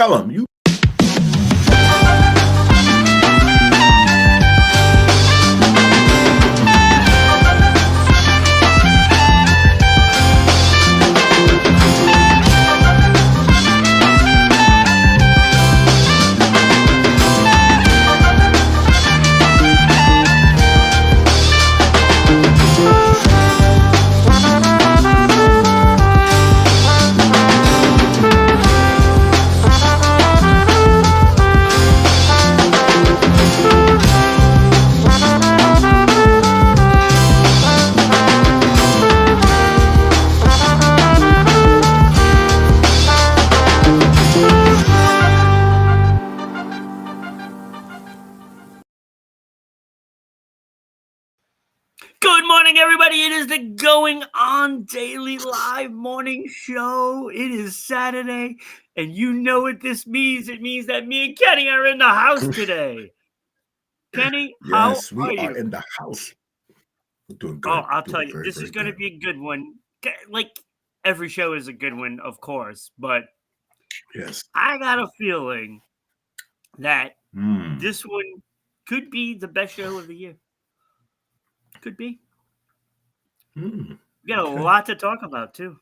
Tell them. You. Good morning, everybody. It is the Going On Daily Live morning show. It is Saturday, and you know what this means. It means that me and Kenny are in the house today. Kenny, Yes, how we are are you? in the house. We're doing good. Oh, I'll Doing tell you, very, this very is going to good. be a good one. Like every show is a good one, of course, but Yes. I got a feeling that Mm. this one could be the best show of the year. Could be. Mm. We got a Okay. lot to talk about, too.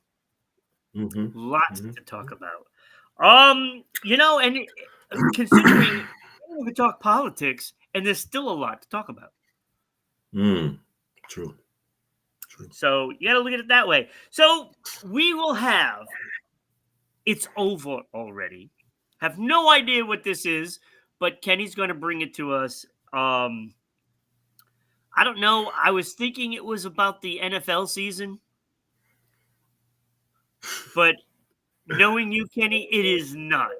Mm-hmm. Lots Mm-hmm. to talk about. And considering we could talk politics, and there's still a lot to talk about. True. So you got to look at it that way. So we will have. It's over already. Have no idea what this is, but Kenny's going to bring it to us. I don't know. I was thinking it was about the NFL season, but knowing you, Kenny, it is not.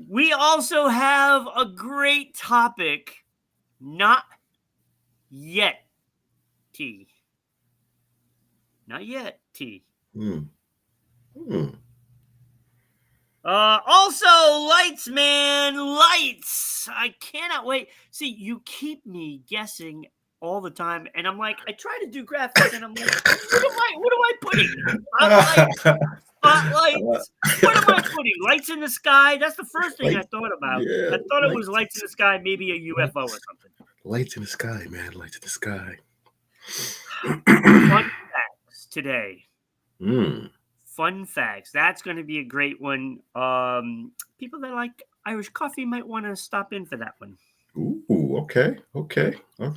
We also have a great topic. Not yet, T. Not yet, T. Also, lights, man. Lights. I cannot wait. See, you keep me guessing all the time, and I'm like, I try to do graphics, and I'm like, what am I putting? Spotlights. What am I putting? Lights in the sky? That's the first thing I thought about. Yeah, I thought it was lights in the sky, maybe a UFO or something. Lights in the sky, man. Lights in the sky. Fun facts today. Fun facts. That's going to be a great one. People that like Irish coffee might want to stop in for that one. Ooh, okay. All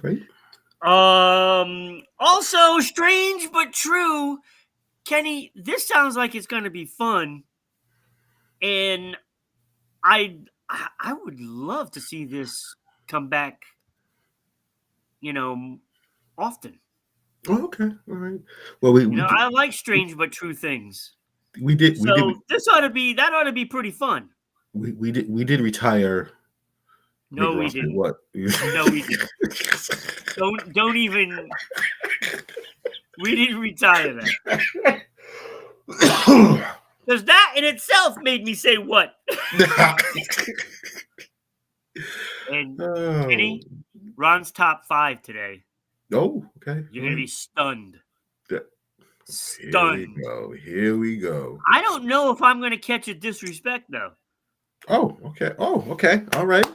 right. Also, strange but true. Kenny, this sounds like it's going to be fun. And I would love to see this come back, often. Oh, okay. All right. Well, I like strange but true things. We did. This ought to be pretty fun. We did retire. No, we didn't. What? No, we didn't. Don't even. We didn't retire that. Because that in itself made me say what? And Kenny, Ron's top 5 today. Oh, okay. You're going to be stunned. Stunned. Here we go. I don't know if I'm going to catch a disrespect, though. Oh, okay. All right.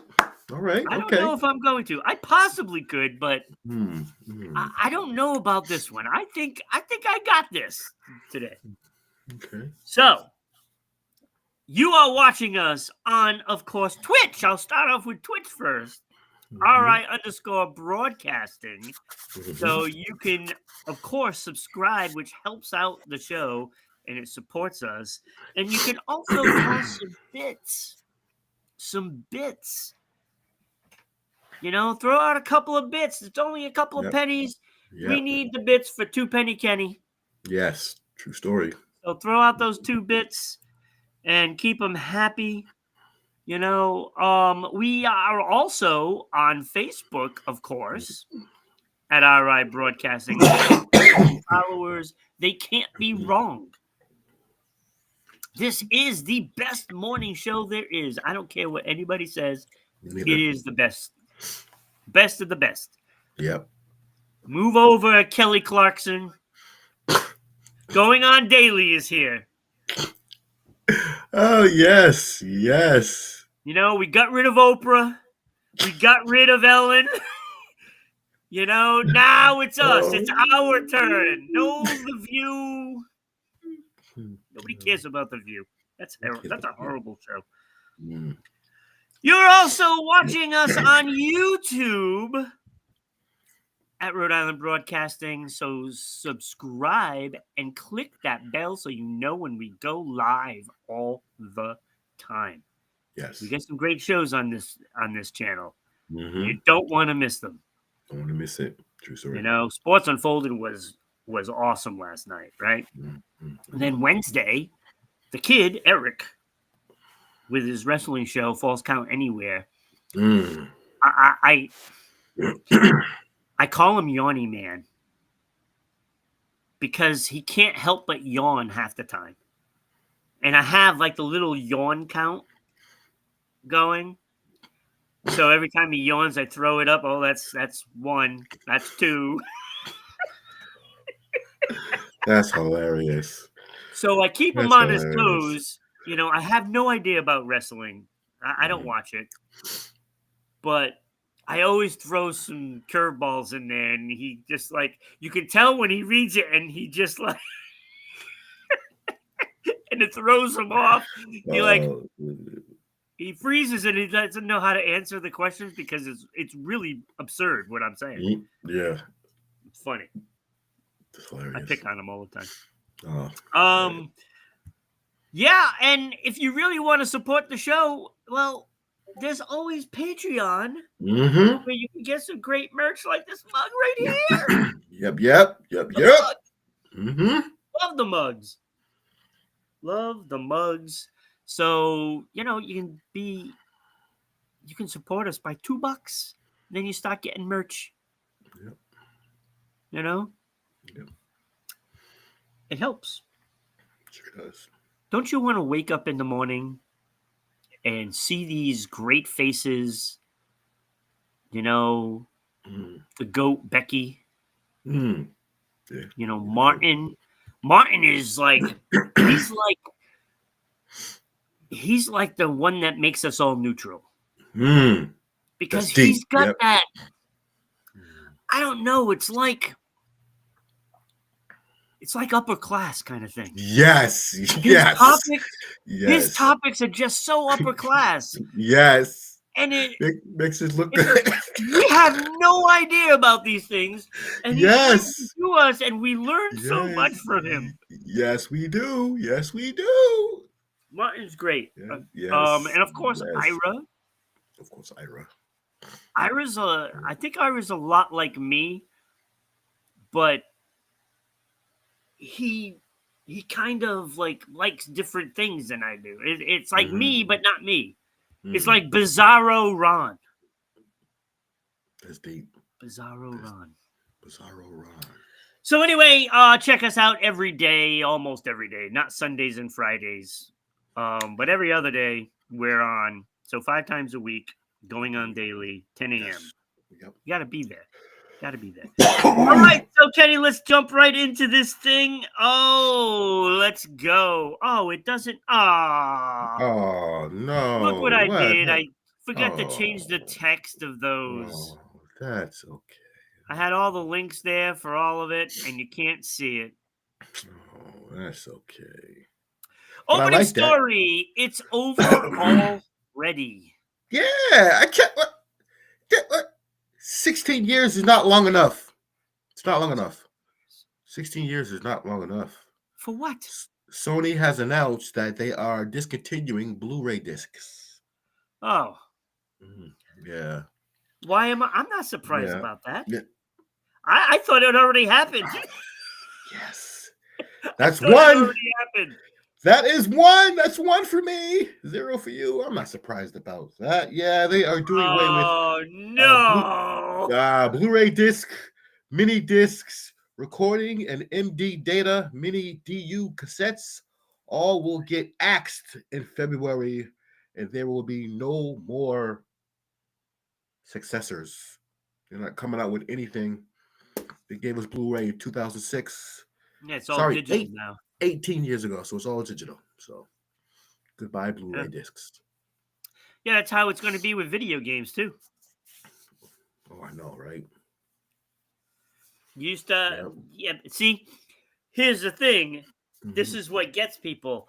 I don't know if I'm going to. I possibly could, but I don't know about this one. I think I got this today. Okay. So, you are watching us on, of course, Twitch. I'll start off with Twitch first. RI_broadcasting. So you can, of course, subscribe, which helps out the show and it supports us. And you can also toss some bits. Throw out a couple of bits. It's only a couple of pennies. Yep. We need the bits for 2 penny Kenny. Yes, true story. So throw out those 2 bits and keep them happy. We are also on Facebook, of course, at RI Broadcasting. Followers, they can't be wrong. This is the best morning show there is. I don't care what anybody says. It is the best. Best of the best. Yep. Move over, Kelly Clarkson. Going On Daily is here. Oh, yes. Yes. You know, we got rid of Oprah. We got rid of Ellen. You know, now it's us. It's our turn. No, The View. Nobody cares about The View. That's a horrible show. Mm. You're also watching us on YouTube at Rhode Island Broadcasting. So subscribe and click that bell so you know when we go live all the time. Yes. We got some great shows on this channel. Mm-hmm. You don't want to miss them. Don't want to miss it. True story. You know, Sports Unfolded was awesome last night, right? Mm-hmm. And then Wednesday, the kid Eric, with his wrestling show Falls Count Anywhere. Mm. I call him Yawny Man because he can't help but yawn half the time. And I have like the little yawn count going. So every time he yawns, I throw it up. Oh, that's 1. That's 2. That's hilarious. So I keep him That's on his hilarious. toes. You know, I have no idea about wrestling. I don't watch it. But I always throw some curveballs in there, and he just like, you can tell when he reads it, and he just like, and it throws him off. He freezes and he doesn't know how to answer the questions because it's really absurd what I'm saying. Yeah. It's funny. It's hilarious. I pick on him all the time. Oh, yeah, and if you really want to support the show, well, there's always Patreon where you can get some great merch like this mug right here. Yep. Mm-hmm. Love the mugs. Love the mugs. So, you know, you can support us by $2. Then you start getting merch. Yep. You know? Yep. It helps. Sure does. Don't you want to wake up in the morning and see these great faces? You know, the goat Becky. Yeah. You know, Martin. Martin is like he's like the one that makes us all neutral. Because he's got that. I don't know. It's like upper class kind of thing. Yes. His topics are just so upper class. Yes. And it makes it look good. We have no idea about these things. And he brings it to us, and we learn so much from him. Yes, we do. Yes, we do. Martin's great. Yes. And of course, Ira. Of course, Ira. I think Ira's a lot like me, but he kind of like likes different things than I do. It's like me, but not me. It's like Bizarro Ron. That's deep. Bizarro Ron. So anyway, check us out every day, almost every day. Not Sundays and Fridays, but every other day we're on. So 5 times a week, going on daily, 10 a.m. Yep. You got to be there. All right, so Kenny, let's jump right into this thing. Oh, let's go. Oh, it doesn't. Oh, no. Look what I did. I forgot to change the text of those. Oh, that's okay. I had all the links there for all of it, and you can't see it. Oh, that's okay. Opening story. It's over already. Yeah, I can't. 16 years is not long enough. It's not long enough. 16 years is not long enough. For what? Sony has announced that they are discontinuing Blu-ray discs. Oh. Yeah. Why am I? I'm not surprised about that. Yeah. I thought it already happened. Yes. That's one. It already happened. That is 1. That's 1 for me. 0 for you. I'm not surprised about that. Yeah, they are doing away with. Oh no! Blu-ray disc, mini discs, recording, and MD data, mini DU cassettes. All will get axed in February, and there will be no more successors. They're not coming out with anything. They gave us Blu-ray in 2006. Yeah, it's all digital now. 18 years ago, so it's all digital. So Goodbye, Blu-ray discs. Yeah, that's how it's going to be with video games too. Oh, I know, right? You used to, yeah. See, here's the thing. This is what gets people.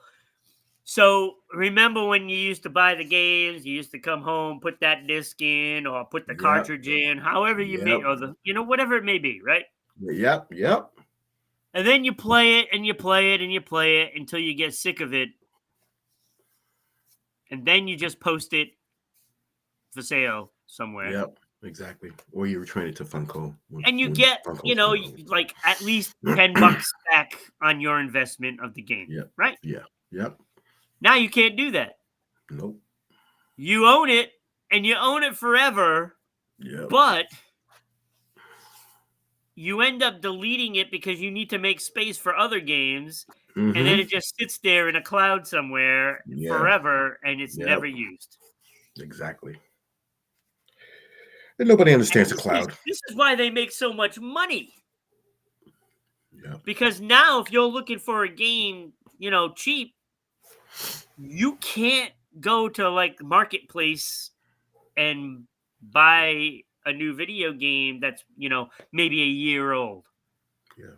So remember when you used to buy the games, you used to come home, put that disc in, or put the cartridge in, however you may, or whatever it may be, right? Yep. And then you play it and you play it and you play it until you get sick of it. And then you just post it for sale somewhere. Yep, exactly. Or you return it to Funko. And you get, like at least $10 back on your investment of the game. Yep. Right? Yep. Now you can't do that. Nope. You own it and you own it forever. Yep. But you end up deleting it because you need to make space for other games. And then it just sits there in a cloud somewhere forever and it's never used. Exactly. And nobody understands the cloud. This is why they make so much money. Yeah. Because now if you're looking for a game, cheap, you can't go to like Marketplace and buy a new video game that's, maybe a year old. Yeah.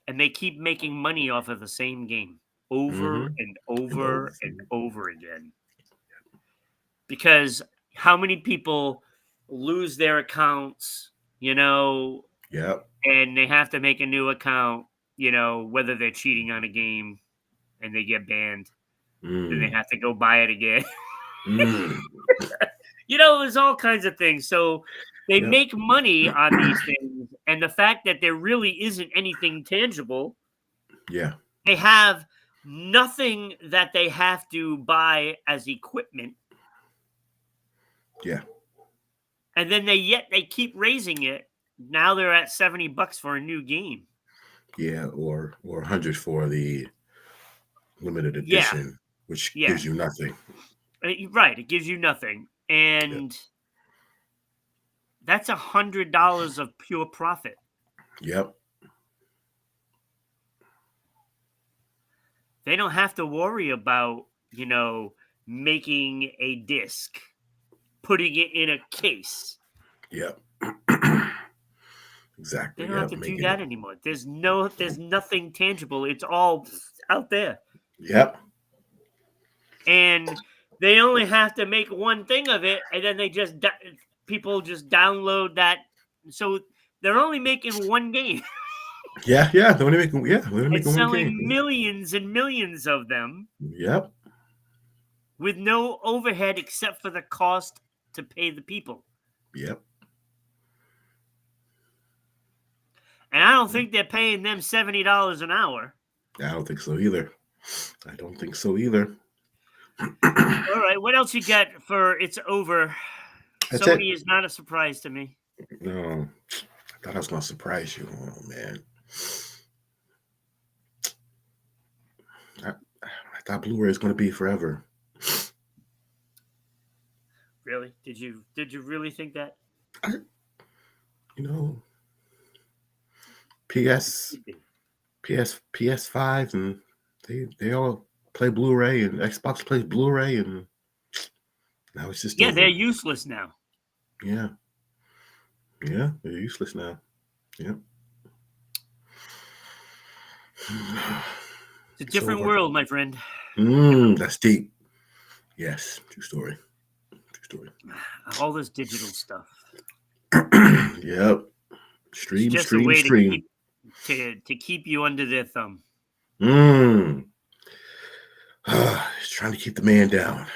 And they keep making money off of the same game over and over and over again. Because how many people lose their accounts, and they have to make a new account, whether they're cheating on a game and they get banned, then they have to go buy it again. There's all kinds of things. So they make money on these things. And the fact that there really isn't anything tangible. Yeah. They have nothing that they have to buy as equipment. Yeah. And then they keep raising it. Now they're at $70 for a new game. Yeah, or 100 for the limited edition, which gives you nothing. Right, it gives you nothing. And that's $100 of pure profit. Yep. They don't have to worry about, making a disc, putting it in a case. Yep. Exactly. They don't have to do that anymore. There's nothing tangible. It's all out there. Yep. And they only have to make one thing of it, and then people just download that. So they're only making one game. Yeah. They're only making one game. Selling millions and millions of them. Yep. With no overhead except for the cost to pay the people. Yep. And I don't think they're paying them $70 an hour. I don't think so either. All right, what else you got for It's Over? That's Sony is not a surprise to me. No, I thought I was going to surprise you. Oh, man. I thought Blu-ray is going to be forever. Really? Did you really think that? PS5, and they all play Blu-ray, and Xbox plays Blu-ray, and now it's just over. They're useless now. Yeah, they're useless now. Yep. It's a different world, my friend. That's deep. Yes, true story. All this digital stuff. Yep. Stream. To keep you under their thumb. He's trying to keep the man down.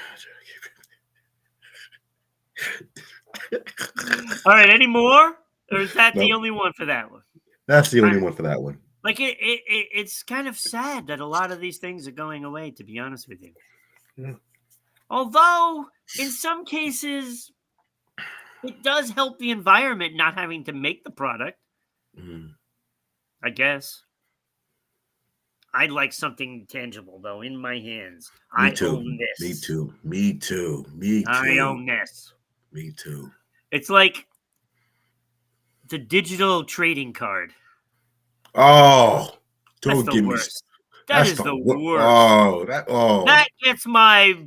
All right, any more? Or is that the only one for that one? That's the only one for that one. Like it's kind of sad that a lot of these things are going away, to be honest with you. Yeah. Although in some cases it does help the environment not having to make the product. I guess. I'd like something tangible though in my hands. I own this. Me too. I own this. Me too. It's like the digital trading card. Oh, That's the worst. That is the worst. Oh, that gets my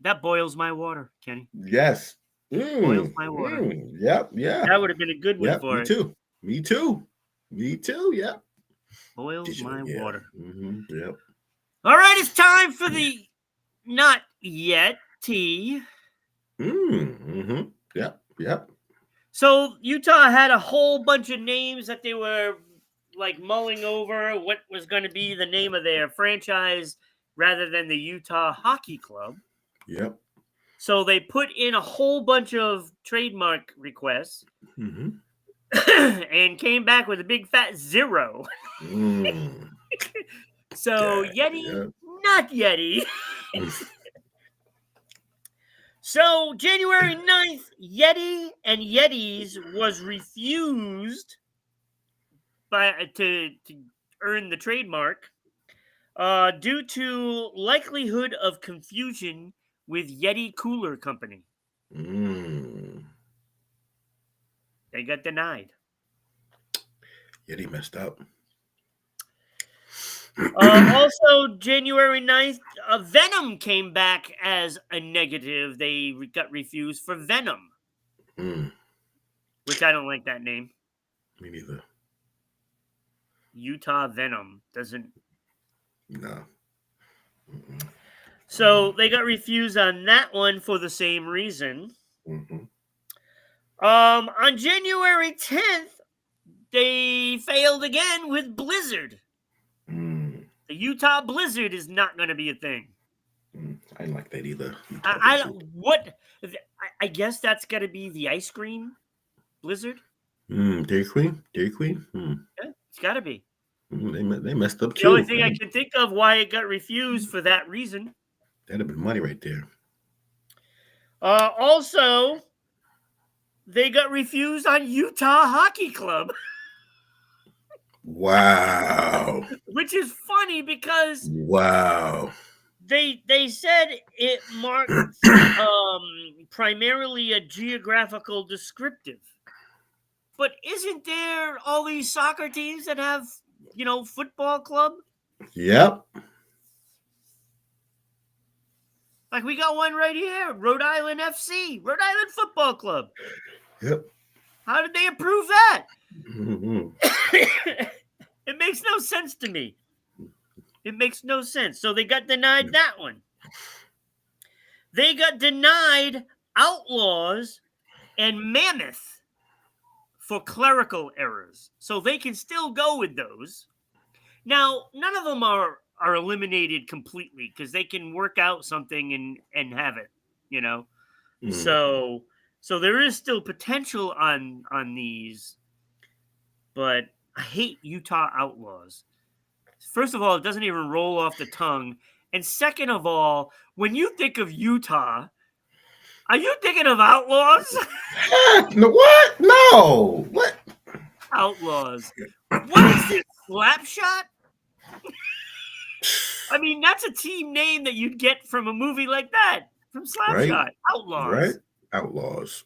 that boils my water, Kenny. Yes. Boils my water. Yep. Yeah. That would have been a good one Yep. for Me it. too. Me too. Me too. Yep. Boils my water. Yep. All right, it's time for the not yet tea. Yep. So Utah had a whole bunch of names that they were like mulling over what was going to be the name of their franchise rather than the Utah Hockey Club. Yep. So they put in a whole bunch of trademark requests and came back with a big fat 0. So Yeti, not Yeti. So January 9th, Yeti and Yetis was refused to earn the trademark due to likelihood of confusion with Yeti Cooler Company. They got denied. Yeti messed up. Also, January 9th, Venom came back as a negative. They got refused for Venom, which I don't like that name. Me neither. Utah Venom doesn't. No. So they got refused on that one for the same reason. On January 10th, they failed again with Blizzard. The Utah Blizzard is not going to be a thing. I didn't like that either. I guess that's got to be the ice cream Blizzard. Dairy Queen. Yeah, it's got to be. They messed up too. The only thing I can think of why it got refused for that reason. That'd have been money right there. Also, they got refused on Utah Hockey Club. Wow. Which is funny because they said it marked primarily a geographical descriptive. But isn't there all these soccer teams that have, football club? Yep. Like we got one right here, Rhode Island FC, Rhode Island Football Club. Yep. How did they approve that? It makes no sense to me. It makes no sense. So they got denied that one. They got denied Outlaws and Mammoth for clerical errors. So they can still go with those. Now, none of them are eliminated completely because they can work out something and have it, So there is still potential on these, but I hate Utah Outlaws. First of all, it doesn't even roll off the tongue. And second of all, when you think of Utah, are you thinking of Outlaws? No, what? No. What? Outlaws. What is this? Slapshot? I mean, that's a team name that you'd get from a movie like that. From Slapshot. Right? Outlaws. Right? Outlaws.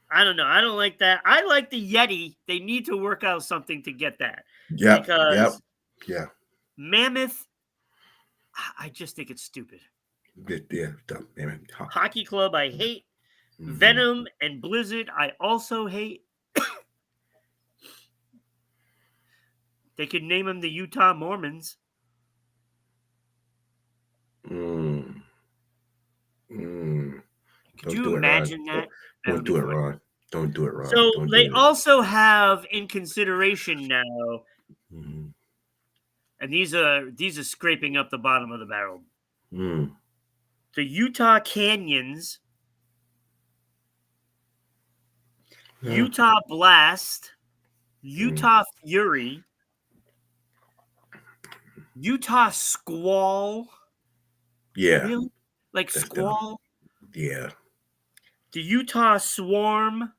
I don't know. I don't like that. I like the Yeti. They need to work out something to get that. Yeah. Because yeah. Mammoth, I just think it's stupid. Yeah, dumb. Hockey Club, I hate. Venom and Blizzard, I also hate. They could name them the Utah Mormons. Could you imagine that? Don't do it, Ron. Don't do it, Ron. So they also have in consideration now, and these are scraping up the bottom of the barrel. The Utah Canyons, Utah Blast, Utah Fury, Utah Squall. Yeah. Really? Like that's Squall? Yeah. The Utah Swarm.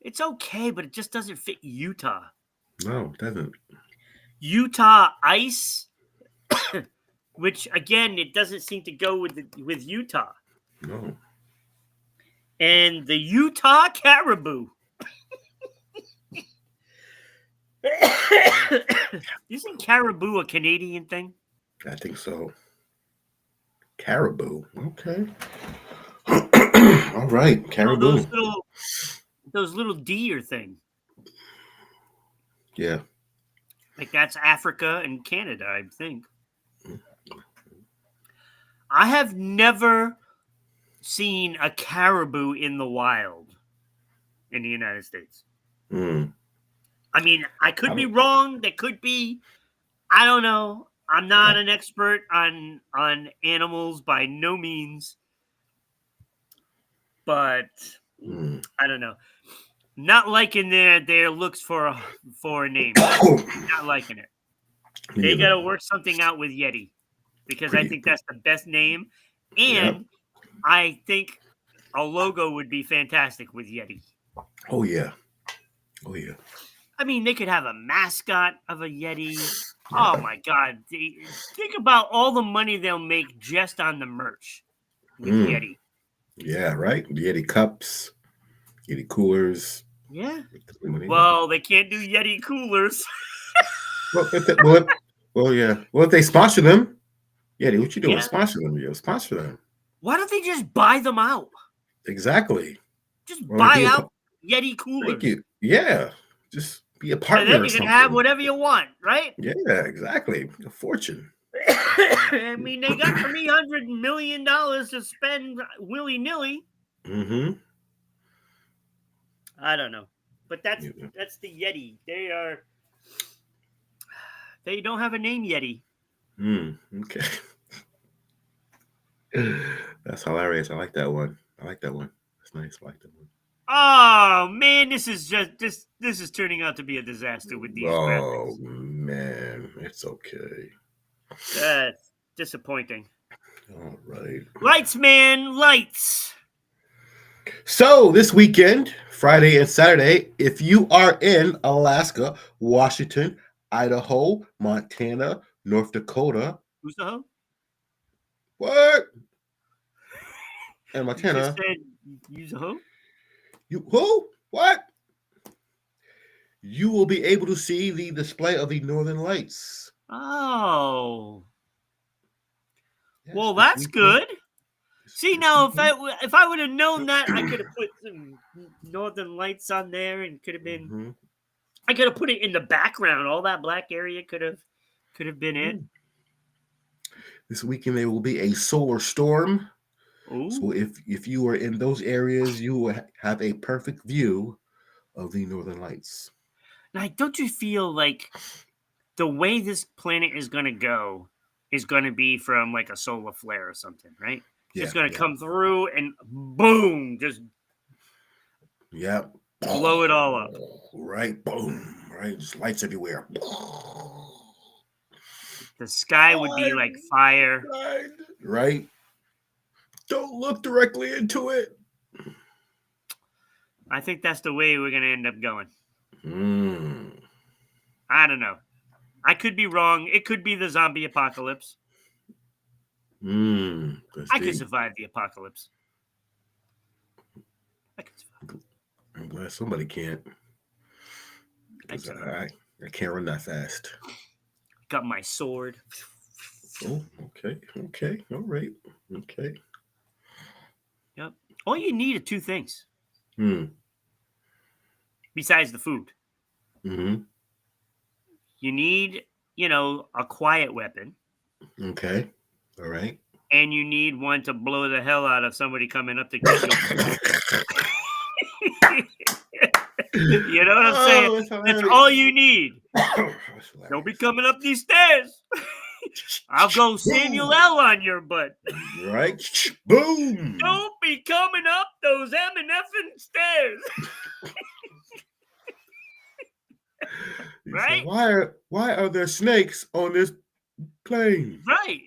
It's okay, but it just doesn't fit Utah. No, it doesn't. Utah Ice, which again, it doesn't seem to go with Utah. No. And the Utah Caribou. Isn't caribou a Canadian thing? I think so. Caribou. Okay. All right. You know Caribou. those little deer thing. Yeah. Like that's Africa and Canada, I think. I have never seen a caribou in the wild in the United States. Mm. I mean, I could I be don't. wrong. There could be. I don't know. I'm not I, an expert on animals by no means, but mm. I don't know. Not liking their looks for a name. Not liking it. Me They got neither. to work something out with Yeti because I Pretty. think that's the best name, Yep. and I think a logo would be fantastic with Yeti. Oh yeah. Oh yeah. I mean, they could have a mascot of a Yeti. Yep. Oh my God! Think about all the money they'll make just on the merch with Mm. Yeti. Yeah. Right. Yeti cups. Yeti coolers. Yeah. Yeah. Well, they can't do Yeti coolers. Well, yeah. Well, if they sponsor them, Yeti, what you doing? Yeah. Sponsor them. You sponsor them. Why don't they just buy them out? Exactly. Just Or buy be a. out Yeti Thank coolers. you. Yeah. Just be a And partner then or you can have something. whatever you want, right? Yeah. Exactly. A fortune. I mean, they got $300 million to spend willy nilly. Mm-hmm. I don't know, but that's Yeah. the Yeti. They don't have a name Yeti. Okay. That's hilarious. I like that one. I like that one. That's nice. I like that one. Oh man, this is turning out to be a disaster with these Oh graphics. man, it's okay. That's disappointing. All right. Lights, man, lights. So this weekend, Friday and Saturday, if you are in Alaska, Washington, Idaho, Montana, North Dakota, Who's the hoe? what? And You just Montana, said use a hoe? you who? What? You will be able to see the display of the Northern Lights. Oh. Yes, Well, this that's weekend. good. See, This now weekend. if I would have known that, I could have put some Northern Lights on there, and could have been. Mm-hmm. I could have put it in the background. All that black area could have been it. This weekend there will be a solar storm. So Ooh. if you are in those areas, you will have a perfect view of the Northern Lights. Like, don't you feel like the way this planet is going to go is going to be from like a solar flare or something, right? It's just going to come through and boom, just blow it all up. Right, boom, right, just lights everywhere. The sky would be like fire. Right. Don't look directly into it. I think that's the way we're going to end up going. Mm. I don't know. I could be wrong. It could be the zombie apocalypse. I could survive the apocalypse. I could survive. I'm glad somebody can't. Because I can't run that fast. Got my sword. Oh, okay. Okay. All right. Okay. Yep. All you need are two things. Besides the food. Mm-hmm. You need, a quiet weapon. Okay. All right. And you need one to blow the hell out of somebody coming up to get you. You know what I'm saying? That's all you need. Don't be coming up these stairs. I'll go Samuel L. on your butt. Right? Boom. Don't be coming up those M&F stairs. Right? So why are there snakes on this plane? Right.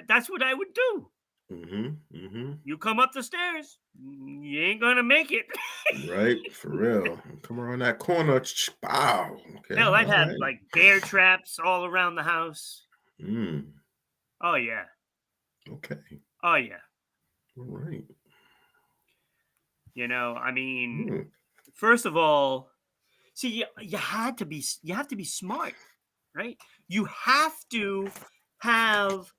That's what I would do. Mm-hmm. Mm-hmm. You come up the stairs, you ain't gonna make it. Right, for real. Come around that corner. Wow. Okay. Hell, I'd have like bear traps all around the house. Oh yeah. Okay. Oh yeah. All right. I mean, first of all, See, you have to be smart, right? You have to have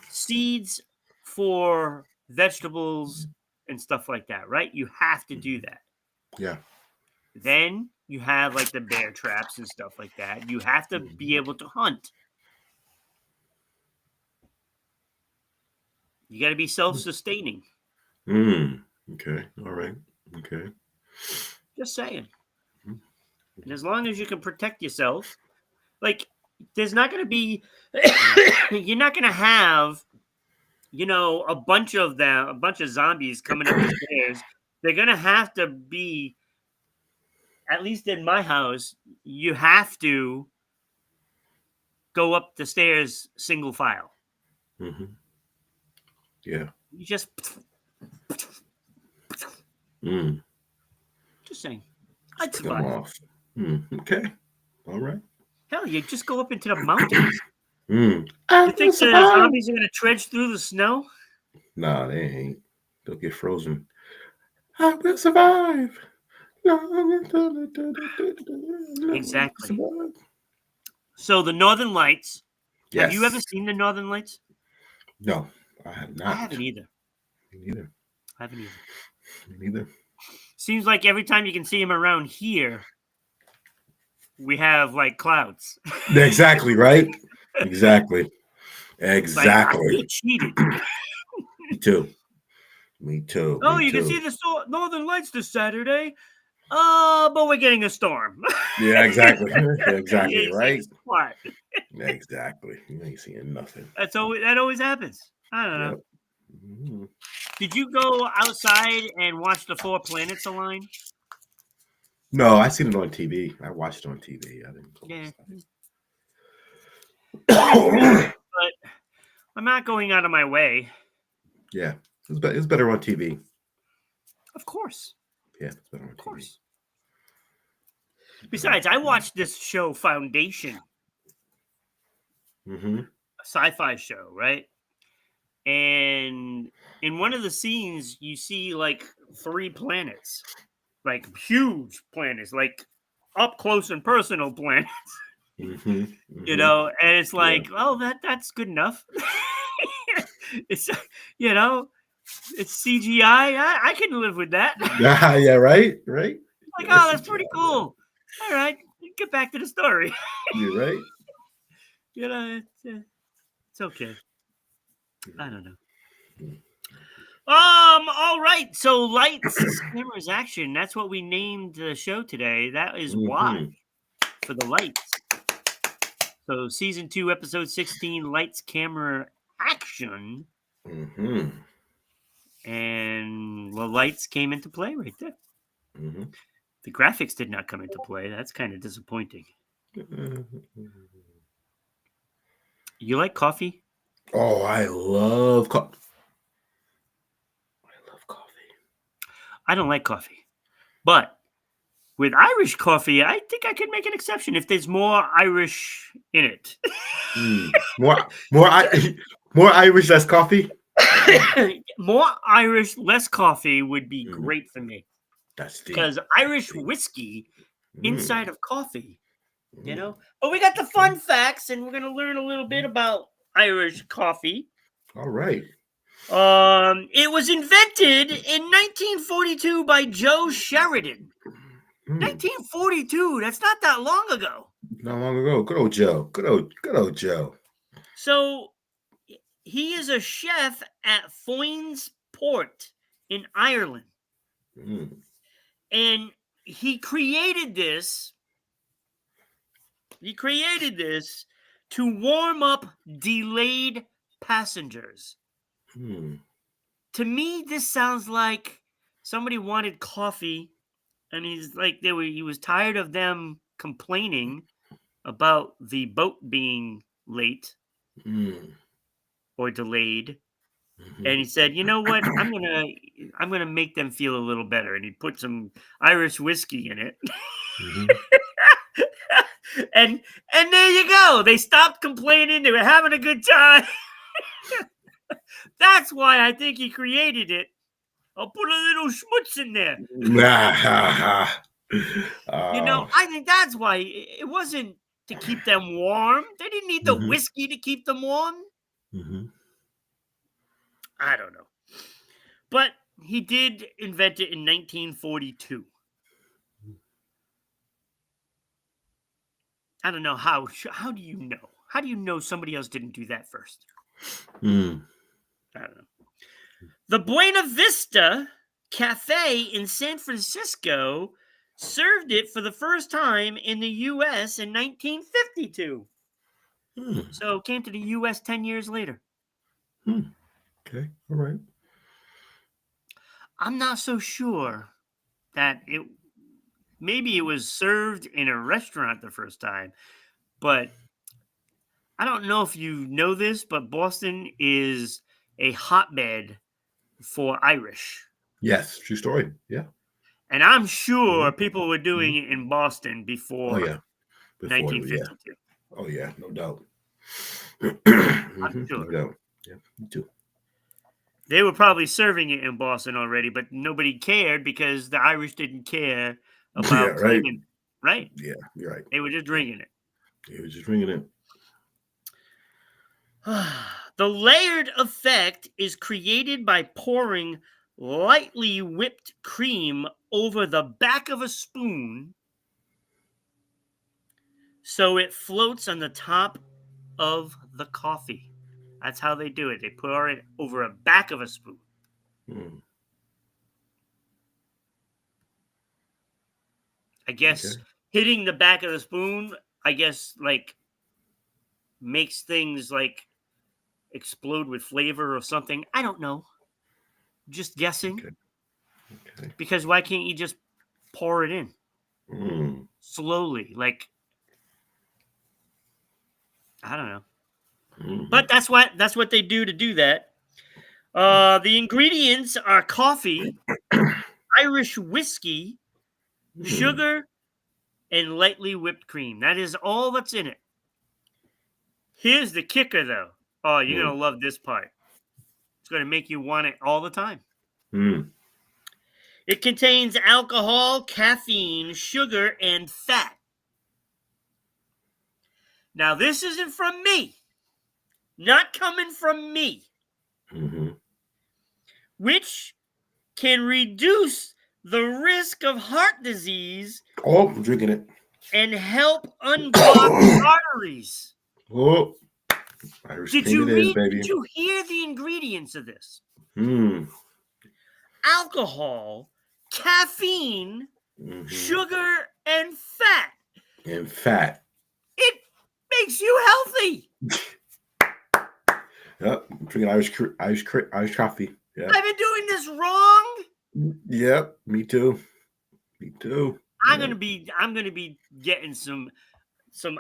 seeds for vegetables and stuff like that, right? You have to do that. Yeah. Then you have like the bear traps and stuff like that. You have to be able to hunt. You got to be self-sustaining. Okay. All right. Okay. Just saying. And as long as you can protect yourself, like there's not going to be, you're not going to have, a bunch of zombies coming up the stairs. They're going to have to be, at least in my house, you have to go up the stairs single file. Yeah. You just saying. I'd Pick them survive. off. Okay. All right. Hell, you just go up into the mountains. I You will think the survive. zombies are going to trudge through the snow? Nah, they ain't. They'll get frozen. I will survive. Exactly. Survive. So the Northern Lights. Yes. Have you ever seen the Northern Lights? No, I have not. I haven't either. Me neither. I haven't either. Me neither. Seems like every time you can see them around here, we have like clouds. Exactly, right? Exactly. Like, I feel cheated. Me too. Me too. Oh, Me you too. can see the Northern Lights this Saturday. But we're getting a storm. Yeah, exactly. Exactly, You ain't right? seen what? Exactly. You ain't seeing nothing. That always happens. I don't know. Yep. Mhm. Did you go outside and watch the 4 planets align? No, I seen it on TV. I watched it on TV. I didn't go outside. But I'm not going out of my way. Yeah. It's better on TV. Of course. Yeah, it's better on TV. Of course. Besides, I watched this show, Foundation. A sci-fi show, right? And in one of the scenes, you see like 3 planets, like huge planets, like up close and personal planets. And it's like, oh, that's good enough. It's it's CGI. I can live with that. Yeah, right. Like, oh, that's pretty cool. All right, get back to the story. You're right. It's okay. I don't know. All right. So lights, cameras, action. That's what we named the show today. That is why for the lights. So season 2, episode 16, lights, camera, action. And the lights came into play right there. The graphics did not come into play. That's kind of disappointing. You like coffee? Oh, I love coffee. I don't like coffee. But with Irish coffee, I think I could make an exception if there's more Irish in it. More Irish, less coffee? More Irish, less coffee would be great for me. That's deep. Because Irish whiskey inside of coffee, But we got the fun facts, and we're going to learn a little bit about Irish coffee. All right. It was invented in 1942 by Joe Sheridan. 1942. That's not that long ago. Not long ago. Good old Joe. Good old Joe. So he is a chef at Foynes Port in Ireland. And he created this to warm up delayed passengers. To me, this sounds like somebody wanted coffee, and he's like he was tired of them complaining about the boat being late or delayed. And he said, "You know what? I'm gonna make them feel a little better." And he put some Irish whiskey in it. and there you go. They stopped complaining. They were having a good time. That's why I think he created it. I'll put a little schmutz in there. I think that's why it wasn't to keep them warm. They didn't need the mhm, whiskey to keep them warm. mhm. I don't know. But he did invent it in 1942. I don't know how do you know? How do you know somebody else didn't do that first? Mm. I don't know. The Buena Vista Cafe in San Francisco served it for the first time in the US in 1952. Mm. So it came to the US 10 years later. Mm. Okay. All right. I'm not so sure that maybe it was served in a restaurant the first time, but I don't know if you know this, but Boston is a hotbed for Irish. Yes. True story. Yeah. And I'm sure Mhm, people were doing mhm. it in Boston Oh before yeah. Before. Yeah. 1952. Oh yeah. No doubt. I'm No sure. doubt. Yeah. Me too. They were probably serving it in Boston already, but nobody cared because the Irish didn't care Yeah. about Right. claiming, right? Yeah. You're right. They were just Yeah. drinking it. He was just ringing it. The layered effect is created by pouring lightly whipped cream over the back of a spoon so it floats on the top of the coffee. That's how they do it. They pour it over a back of a spoon. Mm. I Okay. guess hitting the back of the spoon, I guess, like makes things like explode with flavor or something. I don't know. Just guessing. Okay. Okay. Because why can't you just pour it in Mm. slowly? Like, I don't know. Mhm. But that's what they do that. The ingredients are coffee, Irish whiskey, Mm. sugar, and lightly whipped cream. That is all that's in it. Here's the kicker, though. Oh, you're Mm. gonna love this part. It's gonna make you want it all the time. Mm. It contains alcohol, caffeine, sugar, and fat. Now, this isn't from me, not coming from me, Mhm. which can reduce the risk of heart disease Oh, I'm drinking it. and help unblock arteries. Oh, Irish Did Spring you it is, read? baby. Did you hear the ingredients of this? Mm. Alcohol, caffeine, Mhm. sugar, and fat. And fat. It makes you healthy. Yep. I'm drinking Irish coffee. Yep. I've been doing this wrong. Yep. Me too. Me too. Yep. I'm gonna be getting some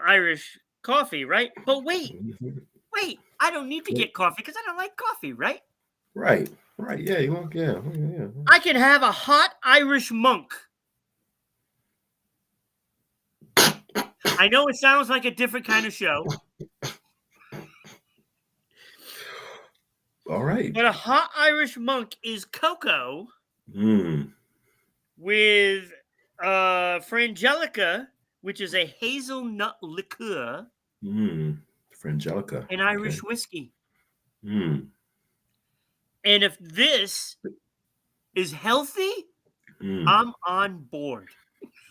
Irish coffee, right? But Mhm. wait, I don't need to Yep. get coffee because I don't like coffee, right? Right. Right. Yeah. You want? Yeah. Yeah. I can have a hot Irish monk. I know it sounds like a different kind of show, All right. but a hot Irish monk is cocoa Mm. with frangelica, which is a hazelnut liqueur, Mm. Frangelica. and Okay. Irish whiskey. Mm. And if this is healthy, Mm. I'm on board.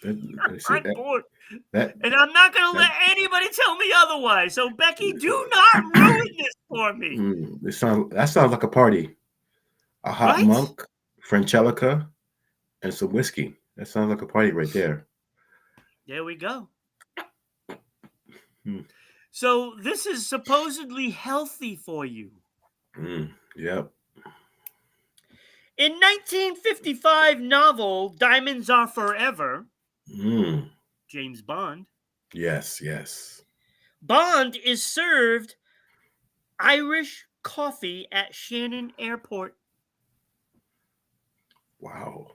I see On board. that And I'm not going to that let anybody tell me otherwise. So, Becky, do not ruin this for me. that sounds like a party. A hot Right? monk, Frangelica, and some whiskey. That sounds like a party right there. There we go. Mm. So, this is supposedly healthy for you. Yep. In 1955 novel Diamonds Are Forever, Mm. James Bond, Yes. Yes. Bond is served Irish coffee at Shannon Airport. Wow.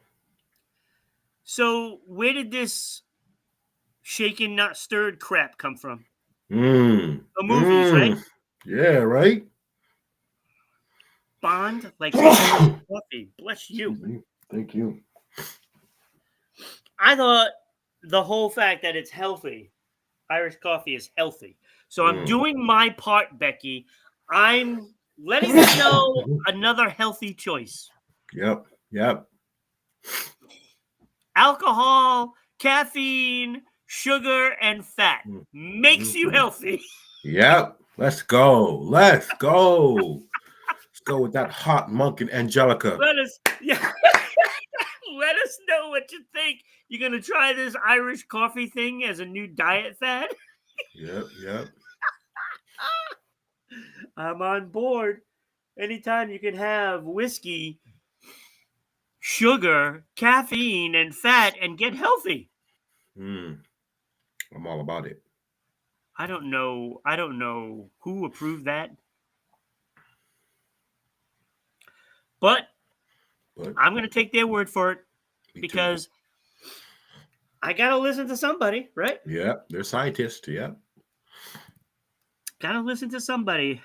So, where did this shaken not stirred crap come from? Mm. The movies, right? Mm. Yeah. Right. Bond likes Irish coffee. Bless you. Excuse me. Thank you. I thought the whole fact that it's healthy, Irish coffee is healthy. So I'm Mm. doing my part, Becky. I'm letting you know another healthy choice. Yep. Yep. Alcohol, caffeine, sugar, and fat makes you Mm-hmm. healthy. Yep. Let's go. Let's go. Let's go with that hot monk and Angelica. Let us, yeah, let us know what you think. You gonna try this Irish coffee thing as a new diet fad? Yep. Yep. I'm on board. Anytime you can have whiskey, sugar, caffeine, and fat and get healthy. Mm. I'm all about it. I don't know. I don't know who approved that, but But I'm gonna take their word for it me too. because I gotta listen to somebody, right? Yep. They're scientists. Yep. Gotta listen to somebody.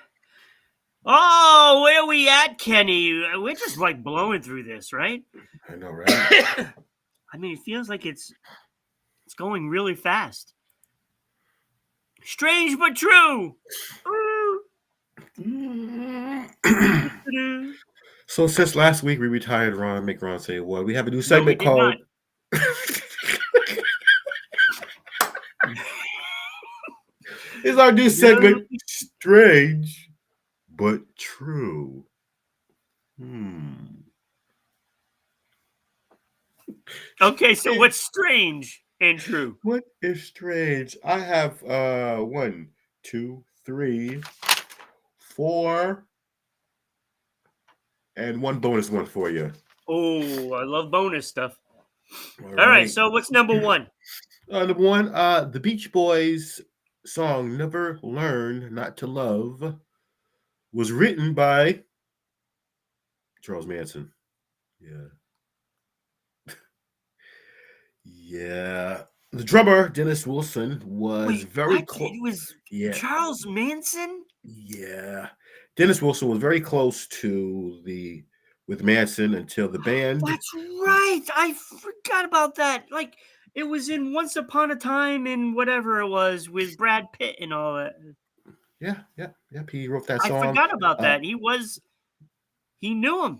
Oh, where we at, Kenny? We're just like blowing through this, right? I know, right? I mean, it feels like it's going really fast. Strange but true. So since last week we retired Ron, make Ron say what? We have a new No, we segment did not. called It's our new No. segment, Strange but True. Hmm. Okay, so what's strange and true? What is strange? I have 1, 2, 3, 4, and one bonus one for you. Oh, I love bonus stuff. All All right, right. so what's number one? Number one, the Beach Boys song "Never Learn Not to Love" was written by Charles Manson. Yeah. Yeah. The drummer, Dennis Wilson, was Wait, very what? close. It was Yeah. Charles Manson? Yeah. Dennis Wilson was very close to the with Manson until the band. That's right. I forgot about that. Like it was in Once Upon a Time in whatever it was with Brad Pitt and all that. Yeah, yeah, yep. He wrote that I song. forgot about Uh, that. He knew him.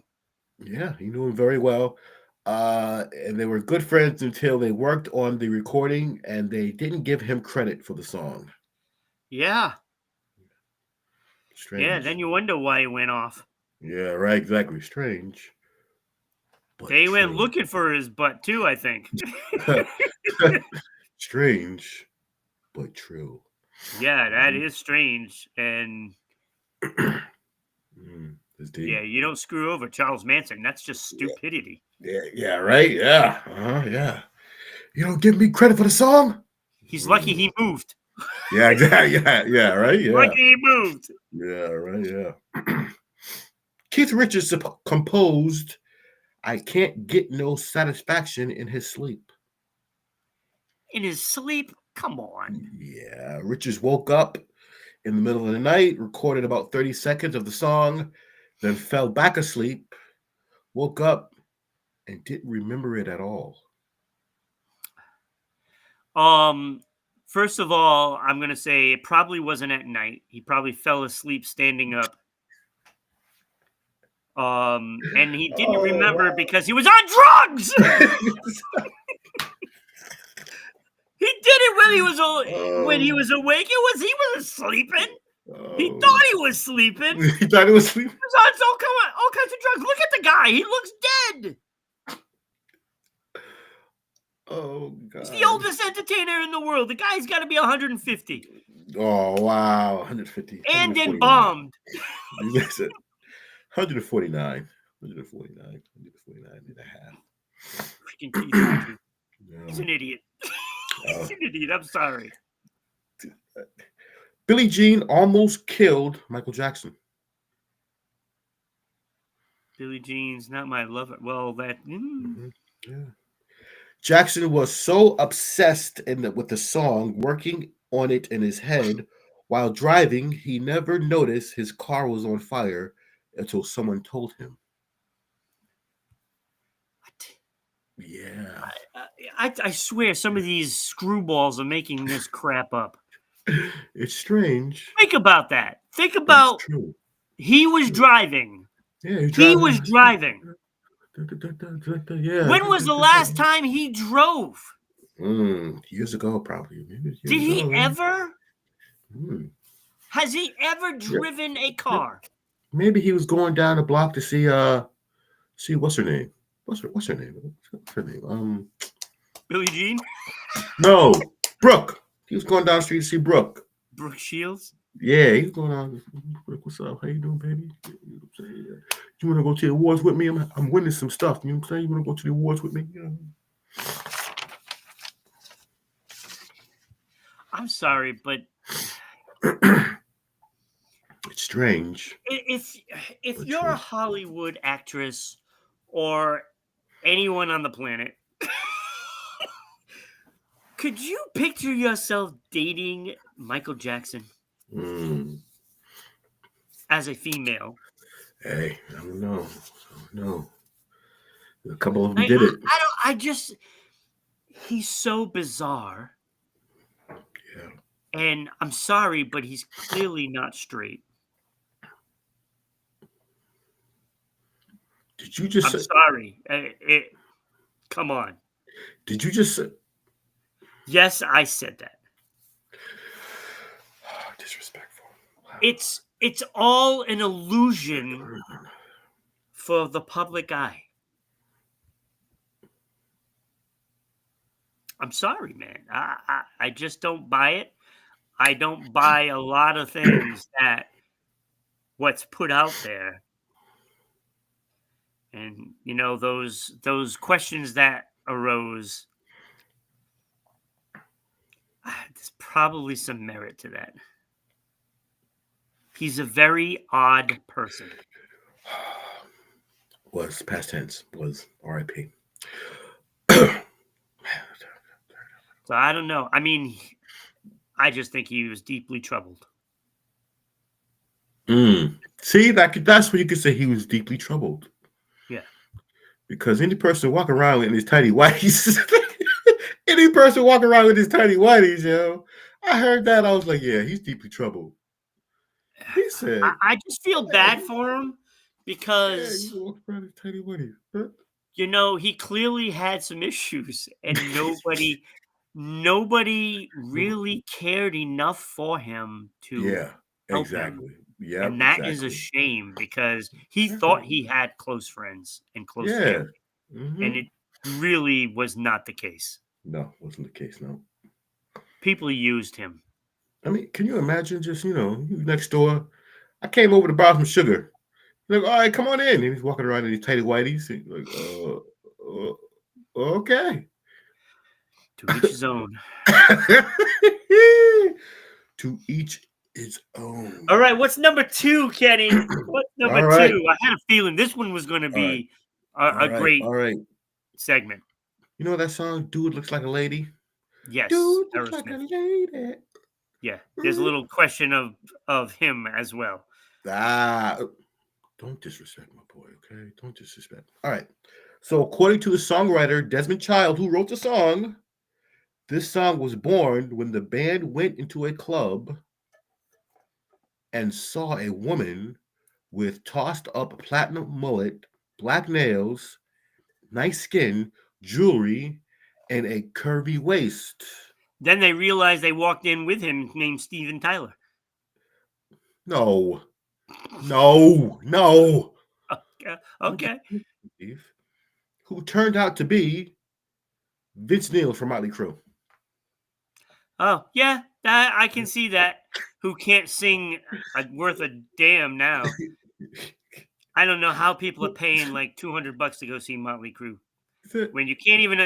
yeah, he knew him very well. And they were good friends until they worked on the recording and they didn't give him credit for the song. Yeah. Yeah, then Strange. you wonder why he went off. Yeah, right, exactly. Strange, but They went true. looking for his butt too, I think. Strange, but true. Yeah, that is strange. And It's deep. yeah, you don't screw over Charles Manson. That's just stupidity. Yeah, right. Yeah, yeah. You don't give me credit for the song. He's lucky he moved. Yeah, exactly. Yeah, right. Yeah, Lucky he moved. yeah, right. Yeah. Keith Richards composed "I Can't Get No Satisfaction in His Sleep." In his sleep? Come on. Yeah, Richards woke up in the middle of the night, recorded about 30 seconds of the song, then fell back asleep, woke up, and didn't remember it at all. First of all, I'm gonna say it probably wasn't at night. He probably fell asleep standing up. And he didn't remember Oh, because he was on drugs. wow. He did it when he Oh, was awake. He was sleeping. He oh. thought he was sleeping. He He thought it was sleep. was on all kinds of drugs. Look at the guy. He looks dead. Oh, He's the God. oldest entertainer in the world. The guy's got to be 150 Oh, wow. 150. and 149. embalmed. Listen, 149. 149. 149 and a half. Freaking Keith Richards. He's Yeah. an idiot. He's an idiot. I'm sorry. Billie Jean almost killed Michael Jackson. Billie Jean's not my lover. Well, that. Yeah. Jackson was so obsessed with the song, working on it in his head while driving, he never noticed his car was on fire until someone told him. What? Yeah. I swear some of these screwballs are making this crap up. It's strange. Think about that. Think But it's about true. he was driving. Yeah, he's He driving. was driving. Yeah. When was the last time he drove? Years ago, probably. Maybe Did years he ago. ever? Mm. Has he ever Yeah. driven a car? Maybe he was going down the block to see what's her name. What's her name? What's her name? Billie Jean? No, Brooke. He was going down the street to see Brooke. Brooke Shields? Yeah, he's going on. What's up? How you doing, baby? You know what I'm saying? You want to go to the awards with me? I'm winning some stuff. You know what I'm saying? You want to go to the awards with me? You know? I'm sorry, but It's strange. if But you're true. a Hollywood actress or anyone on the planet, could you picture yourself dating Michael Jackson Mm. as a female? Hey, I don't know. A couple of them did it. I just, he's so bizarre. Yeah. And I'm sorry, but he's clearly not straight. Did you just I'm say? sorry. Come on. Did you just say? Yes, I said that. Disrespectful. Wow. It's all an illusion for the public eye. I'm sorry, man. I just don't buy it. I don't buy a lot of things that what's put out there. And those questions that arose, there's probably some merit to that. He's a very odd person. Was past tense. Was R.I.P. So I don't know. I mean, I just think he was deeply troubled. See, that's when you could say he was deeply troubled. Yeah. Because any person walking around in his tiny whities, any person walking around with his tiny whities, I heard that. I was like, yeah, he's deeply troubled. He said, I just feel bad for him because, he walks around with tiny whities. he clearly had some issues and nobody really cared enough for him to Yeah, help him. exactly. Yeah, And that is a exactly. shame because he thought he had close friends and close Yeah. family. And it really was not the case. No, wasn't the case, no. People used him. I mean, can you imagine just, you next door? I came over to buy some sugar. Like, all right, come on in. And he's walking around in these tidy whities. Like, okay. To each his own. To each its own. All right, what's number 2, Kenny? What's number All right. 2? I had a feeling this one was going to be a great segment. You know that song, Dude Looks Like a Lady? Yes. Dude looks like a lady. Yeah, there's a little question of him as well. Don't disrespect my boy, okay? Don't disrespect. All right. So according to the songwriter Desmond Child, who wrote the song, this song was born when the band went into a club and saw a woman with tossed up platinum mullet, black nails, nice skin, jewelry, and a curvy waist. Then they realized they walked in with him named Steven Tyler. No. Okay. Who turned out to be Vince Neil from Motley Crue. Oh, yeah, I can see that. Who can't sing worth a damn now. I don't know how people are paying like $200 to go see Motley Crue when you can't even.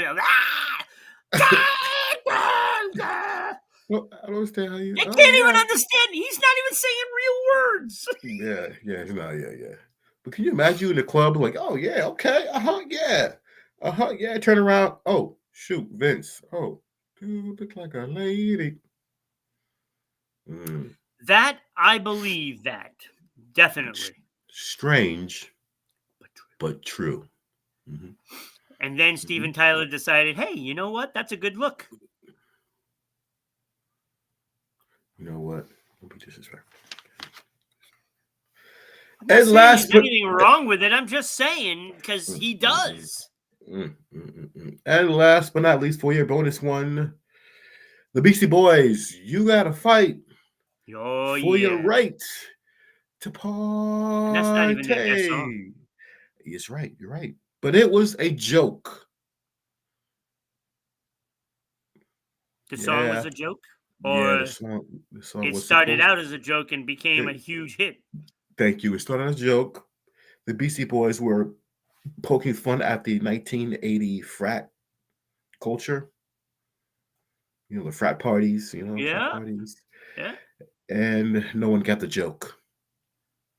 Well, I don't understand how you. I can't even understand. He's not even saying real words. Yeah. But can you imagine you in the club like, oh yeah, okay, yeah. Turn around. Oh shoot, Vince. Oh, dude, look like a lady. That I believe that definitely strange, but true. Mm-hmm. And then Steven Tyler decided, hey, you know what? That's a good look. You know what? Don't be disrespectful. I'm not And saying last there's but anything wrong with it. I'm just saying because he does. And last but not least, for your bonus one, the Beastie Boys. You gotta fight Oh, for your yeah. right to And that's not even their song. party. Yes, right. You're right. But it was a joke. The song was Yeah. a joke? Yeah, Or the song it was started supposed. out as a joke and became a huge hit? Thank you. It started as a joke. The Beastie Boys were poking fun at the 1980 frat culture. You know, the frat parties, frat Yeah. parties. Yeah. And no one got the joke.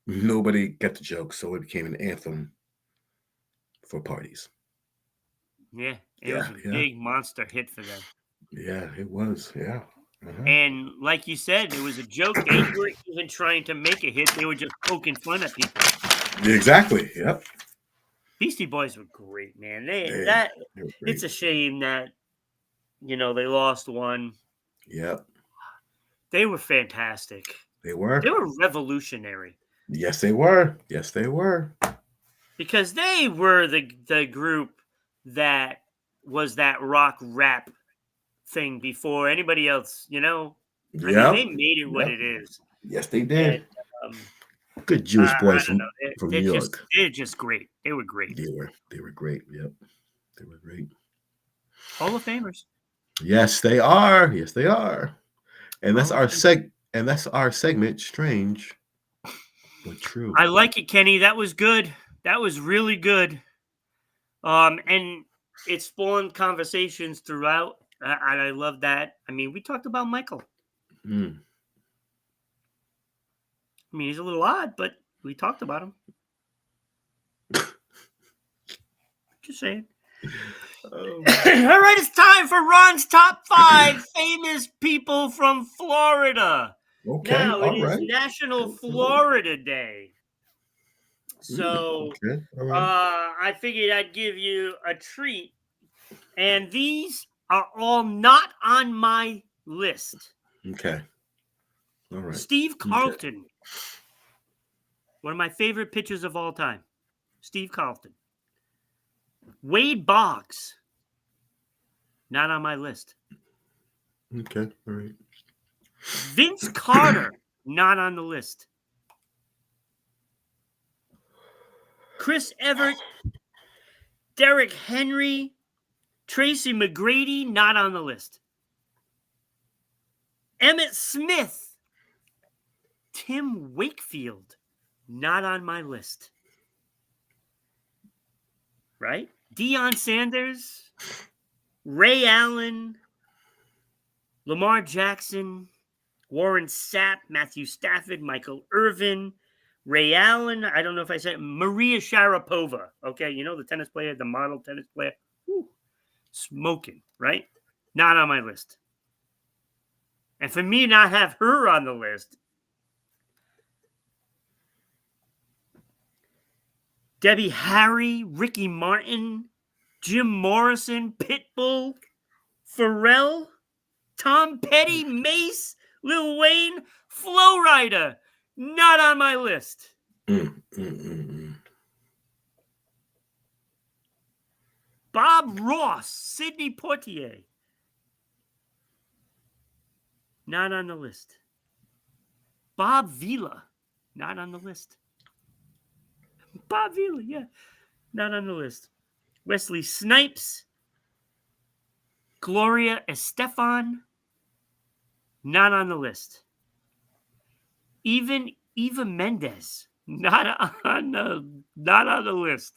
Nobody got the joke, so it became an anthem for parties. Yeah. It Yeah, was a yeah, big monster hit for them. yeah, it was. Yeah. And like you said, it was a joke. They weren't even trying to make a hit. They were just poking fun at people. Exactly. Yep. Beastie Boys were great, man. They were It's great. a shame that they lost one. Yep. They were fantastic. They were. They were revolutionary Yes, they were. Yes, they were. because they were the group that was that rock rap thing before anybody else. I mean, they Yep. made it what Yep. it is, Yes, they and did. um, Good Jewish I boys don't know. from New York. They're just great. They were great. They were great. Yep. They were great. Hall of Famers. Yes, they are. Yes, they are. And that's Hall of our Famers. segment, strange but true. I like it, Kenny. That was good. That was really good. And it spawned conversations throughout, and I love that. I mean, we talked about Michael. Mm. I mean, he's a little odd, but we talked about him. Just saying. Oh. All right, it's time for Ron's top 5 famous people from Florida. Okay. Now it All is right. National Florida Day, so Okay. All right. I figured I'd give you a treat. And these are all not on my list. Okay. All right. Steve Okay. Carlton, one of my favorite pitchers of all time. Steve Carlton. Wade Boggs, not on my list. Okay. All right. Vince Carter, not on the list. Chris Everett, Derek Henry, Tracy McGrady, not on the list. Emmett Smith, Tim Wakefield, not on my list. Right? Deion Sanders, Ray Allen, Lamar Jackson, Warren Sapp, Matthew Stafford, Michael Irvin, Ray Allen. I don't know if I said Maria Sharapova. Okay, the tennis player, the model tennis player. Whew. Smoking, right? Not on my list. And for me not have her on the list, Debbie Harry, Ricky Martin, Jim Morrison, Pitbull, Pharrell, Tom Petty, Mace, Lil Wayne, Flo Rida, not on my list. Bob Ross, Sidney Poitier, not on the list. Bob Vila, not on the list. Bob Vila, yeah, not on the list. Wesley Snipes, Gloria Estefan, not on the list. Even Eva Mendes, not on the list.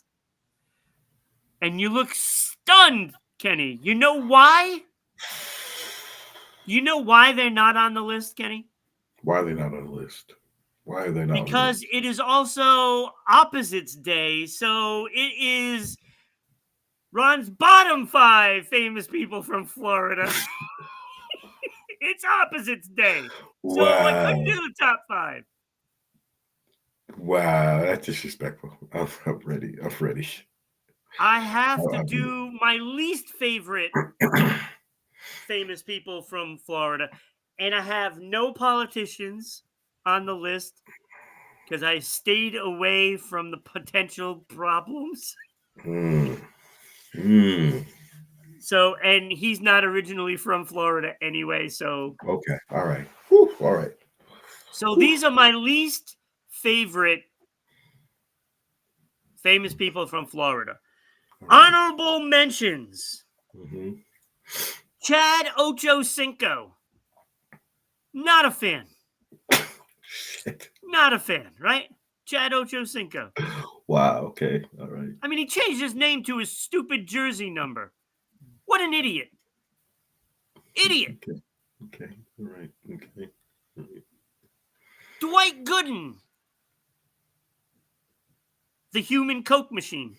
And you look stunned, Kenny. You know why? You know why they're not on the list, Kenny? Why are they not on the list? Why are they not on the Because list? it is also Opposites Day. So it is Ron's bottom 5 famous people from Florida. It's Opposites Day. So I Wow. couldn't do the top 5. Wow, that's disrespectful. I'm ready. I have to do my least favorite famous people from Florida, and I have no politicians on the list because I stayed away from the potential problems. Mm. Mm. So, and he's not originally from Florida anyway. So, Okay. All right. Whew. All right. so these are my least favorite famous people from Florida. All right. Honorable mentions: Mm-hmm. Chad Ochocinco. Not a fan. Shit. Not a fan, right? Chad Ochocinco. Wow. Okay. All right. I mean, he changed his name to his stupid jersey number. What an idiot. Idiot. Okay. Okay. All right. Okay. All right. Dwight Gooden. The human Coke machine.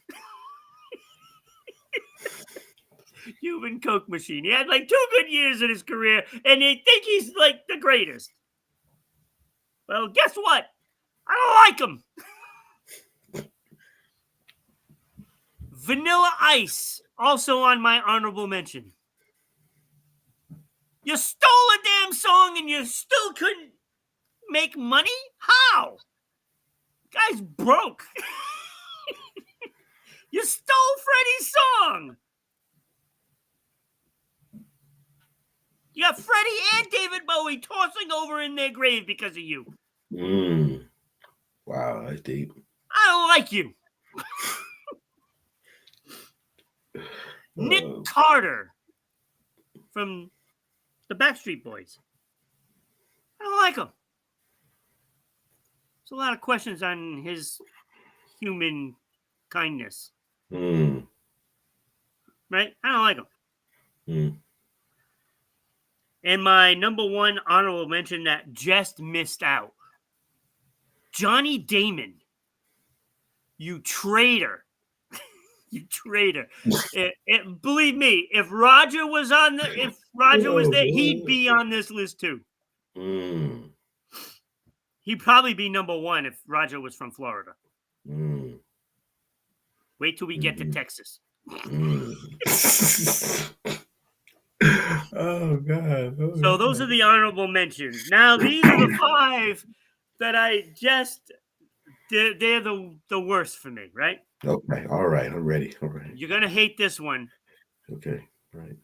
Human Coke machine. He had like 2 good years in his career, and they think he's like the greatest. Well, guess what? I don't like him. Vanilla Ice, also on my honorable mention. You stole a damn song and you still couldn't make money? How? Guy's broke. You stole Freddie's song. You got Freddie and David Bowie tossing over in their grave because of you. Mm. Wow. That's deep. I don't like you. Nick Carter from the Backstreet Boys. I don't like him. There's a lot of questions on his human kindness. Mm. Right? I don't like him. Mm. And my number one honorable mention that just missed out. Johnny Damon. You traitor. You traitor. Believe me, if Roger was there, he'd be on this list too. Mm. He'd probably be number one if Roger was from Florida. Mm. Wait till we get to Texas. Mm. Oh God. Oh, So those are the honorable mentions. Now these are the 5 that I just they're the worst for me, right? Okay. All right. I'm ready. All right. You're gonna hate this one. Okay. All right.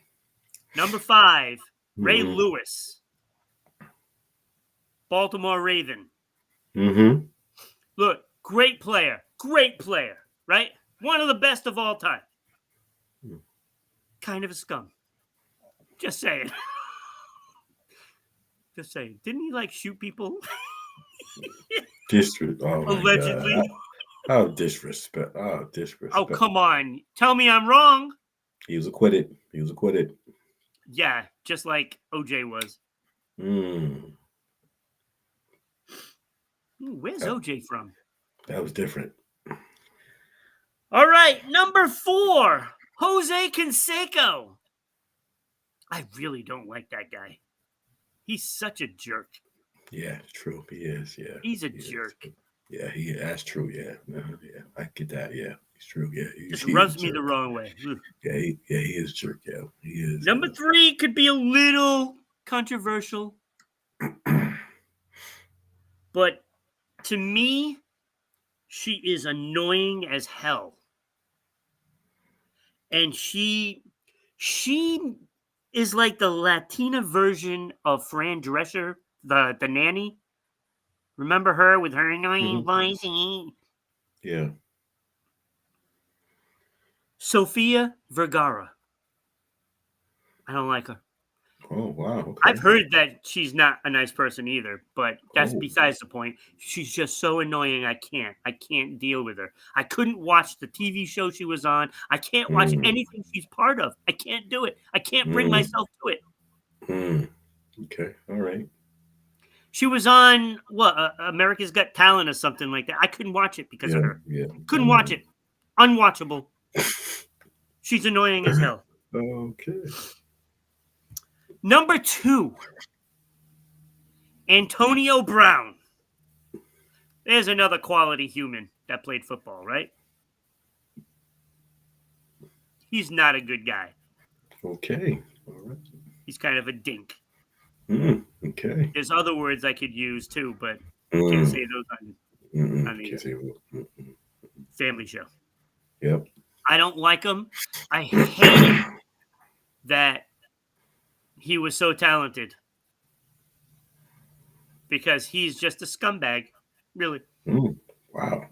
Number 5, Ray Mhm. Lewis, Baltimore Raven. Mm-hmm. Look, great player, right? One of the best of all time. Kind of a scum. Just saying. Just saying. Didn't he like shoot people? Disrespect. Oh my Allegedly. God. How disrespect. Oh, disrespect. Oh, come on. Tell me I'm wrong. He was acquitted. He was acquitted. Yeah, just like OJ was. Mm. Where's OJ from? That was different. All right, number 4, Jose Canseco. I really don't like that guy. He's such a jerk. Yeah, true. He is. Yeah. He's a He is. jerk. Yeah, that's true. Yeah. Yeah. I get that. Yeah. He's true. Yeah. Just He rubs is a me the jerk. wrong way. Ugh. Yeah, he is a jerk. Yeah. He is. Number 3 could be a little controversial. But to me, she is annoying as hell. And she is like the Latina version of Fran Drescher, the nanny. Remember her with her annoying voice? Yeah. Sofia Vergara. I don't like her. Oh wow. Okay. I've heard that she's not a nice person either, but that's Oh. besides the point. She's just so annoying. I can't deal with her. I couldn't watch the TV show she was on. I can't watch anything she's part of. I can't do it. I can't bring myself to it. Okay. All right. She was on America's Got Talent or something like that. I couldn't watch it because of her. Yeah. Couldn't watch it. Unwatchable. She's annoying as hell. Okay. Number 2, Antonio Brown. There's another quality human that played football, right? He's not a good guy. Okay. All right. He's kind of a dink. Okay. There's other words I could use too, but Mm. can't say those on the Can't say family show. Yep. I don't like him. I hated that he was so talented because he's just a scumbag, really. Wow.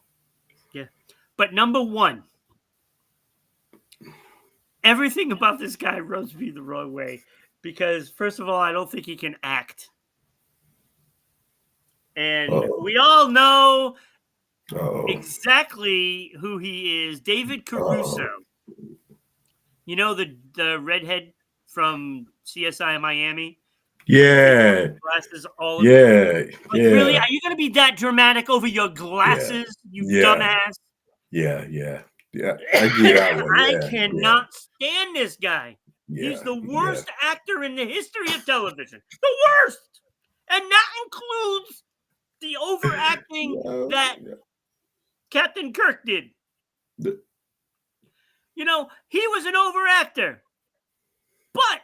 Yeah. But number one, everything about this guy rubs me the wrong way because, first of all, I don't think he can act. And we all know exactly who he is. David Caruso. You know the redhead from CSI Miami? Yeah. Glasses all Yeah. Like, Yeah. really? Are you going to be that dramatic over your glasses, you dumbass? Yeah. Yeah. Yeah. I get that one. I Yeah. cannot stand this guy. Yeah. He's the worst actor in the history of television. The worst! And that includes the overacting that Captain Kirk did. You know, he was an overactor. But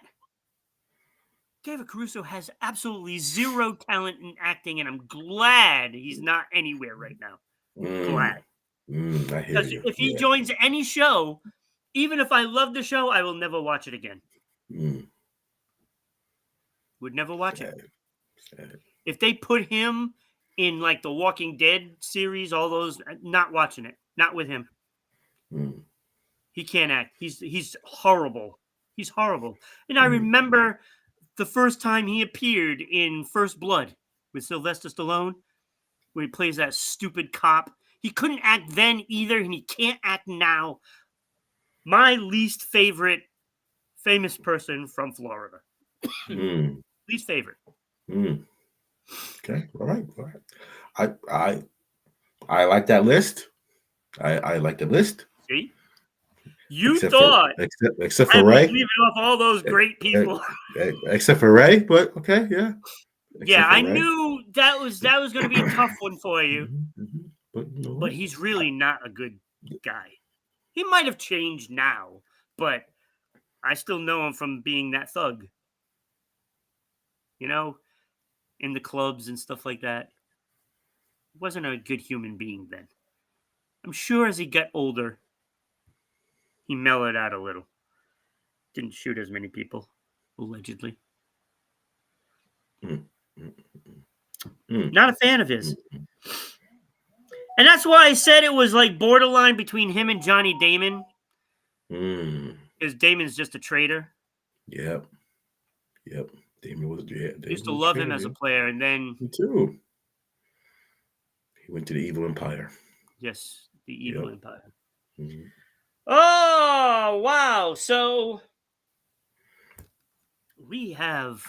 David Caruso has absolutely zero talent in acting, and I'm glad he's not anywhere right now. Glad. I hear Because you. if he joins any show, even if I love the show, I will never watch it again. Would never watch it. Sad. If they put him in like the Walking Dead series, all those, not watching it. Not with him. He can't act. He's horrible. He's horrible. And I remember the first time he appeared in First Blood with Sylvester Stallone, where he plays that stupid cop. He couldn't act then either, and he can't act now. My least favorite famous person from Florida. Least favorite. Okay. All right. I like that list. I like the list. See? You thought except for I was Ray. leaving off all those great people. Except for Ray, but okay, yeah. Yeah, I knew that was going to be a tough one for you. But he's really not a good guy. He might have changed now, but I still know him from being that thug. You know, in the clubs and stuff like that. He wasn't a good human being then. I'm sure as he got older, he mellowed out a little. Didn't shoot as many people, allegedly. Not a fan of his. And that's why I said it was like borderline between him and Johnny Damon. Because Damon's just a traitor. Yep. Damon was Used to love him as a player, and then me too. He went to the evil empire. Yes, the evil empire. Mm-hmm. Oh, wow. So we have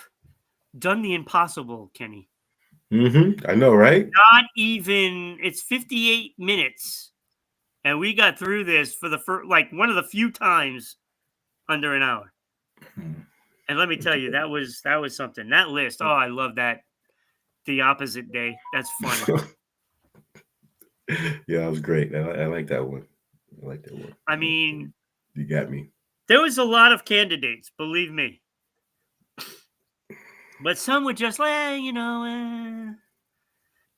done the impossible, Kenny. I know, right? Not even, it's 58 minutes. And we got through this for the first, like one of the few times under an hour. And let me tell you, that was something. That list, oh, I love that. The opposite day. That's funny. Yeah, that was great. I like that one. I mean, you got me. There was a lot of candidates, believe me. But some were just like,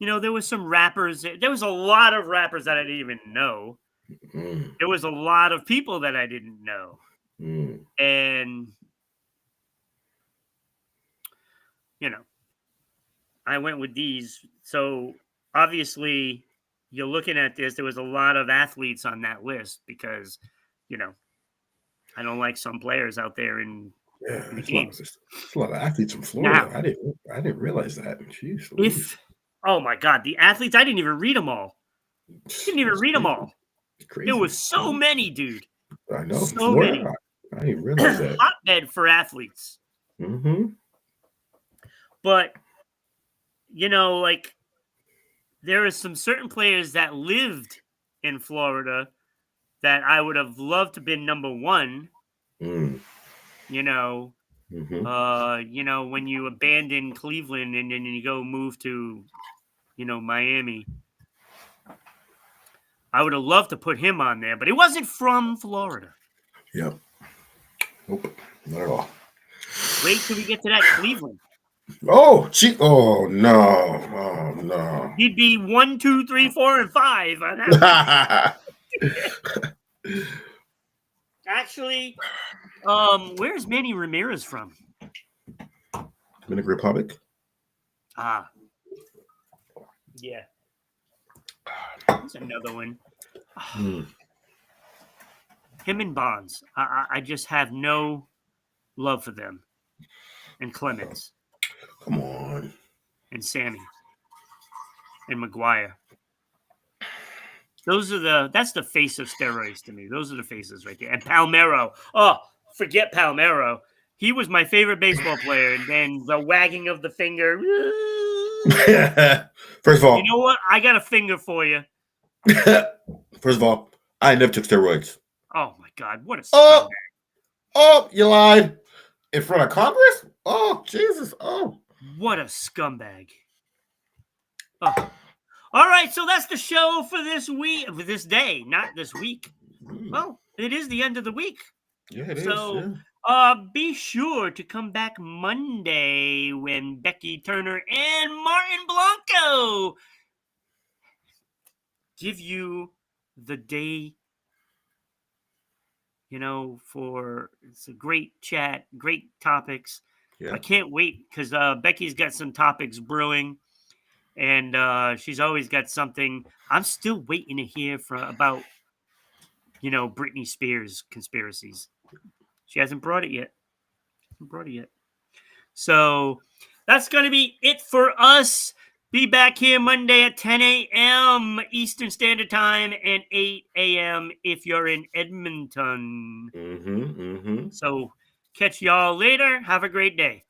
there was some rappers. There was a lot of rappers that I didn't even know. There was a lot of people that I didn't know. And, I went with these. So, obviously, you're looking at this. There was a lot of athletes on that list because, I don't like some players out there in the games. There's a lot of athletes from Florida. Now, I didn't realize that. Jeez, oh my God, the athletes! I didn't even read them all. Them all. There was so many, dude. I know. So Florida, many. I didn't realize that. Hotbed for athletes. But there are some certain players that lived in Florida that I would have loved to have been number one. When you abandon Cleveland and then you go move to, Miami. I would have loved to put him on there, but he wasn't from Florida. Yep. Nope. Not at all. Wait till we get to that Cleveland. Oh, gee. Oh, no. Oh, no. He'd be 1, 2, 3, 4, and 5 on that. Actually, where's Manny Ramirez from? Dominican Republic? Ah. Yeah. There's another one. Him and Bonds. I just have no love for them. And Clemens. Come on. And Sammy. And McGuire. That's the face of steroids to me. Those are the faces right there. And Palmeiro. Oh, forget Palmeiro. He was my favorite baseball player. And then the wagging of the finger. First of all, you know what? I got a finger for you. First of all, I never took steroids. Oh my God! What a scumbag. Oh, you lied in front of Congress? Oh, Jesus! Oh, what a scumbag! Oh. All right, so that's the show for this week, for this day, not this week. Well, it is the end of the week. Yeah, it is. So, be sure to come back Monday when Becky Turner and Martin Blanco give you the day. For it's a great chat, great topics. Yeah. I can't wait because Becky's got some topics brewing, and she's always got something. I'm still waiting to hear about, Britney Spears conspiracies. She hasn't brought it yet. So that's going to be it for us. Be back here Monday at 10 a.m. Eastern Standard Time and 8 a.m. if you're in Edmonton. So catch y'all later. Have a great day.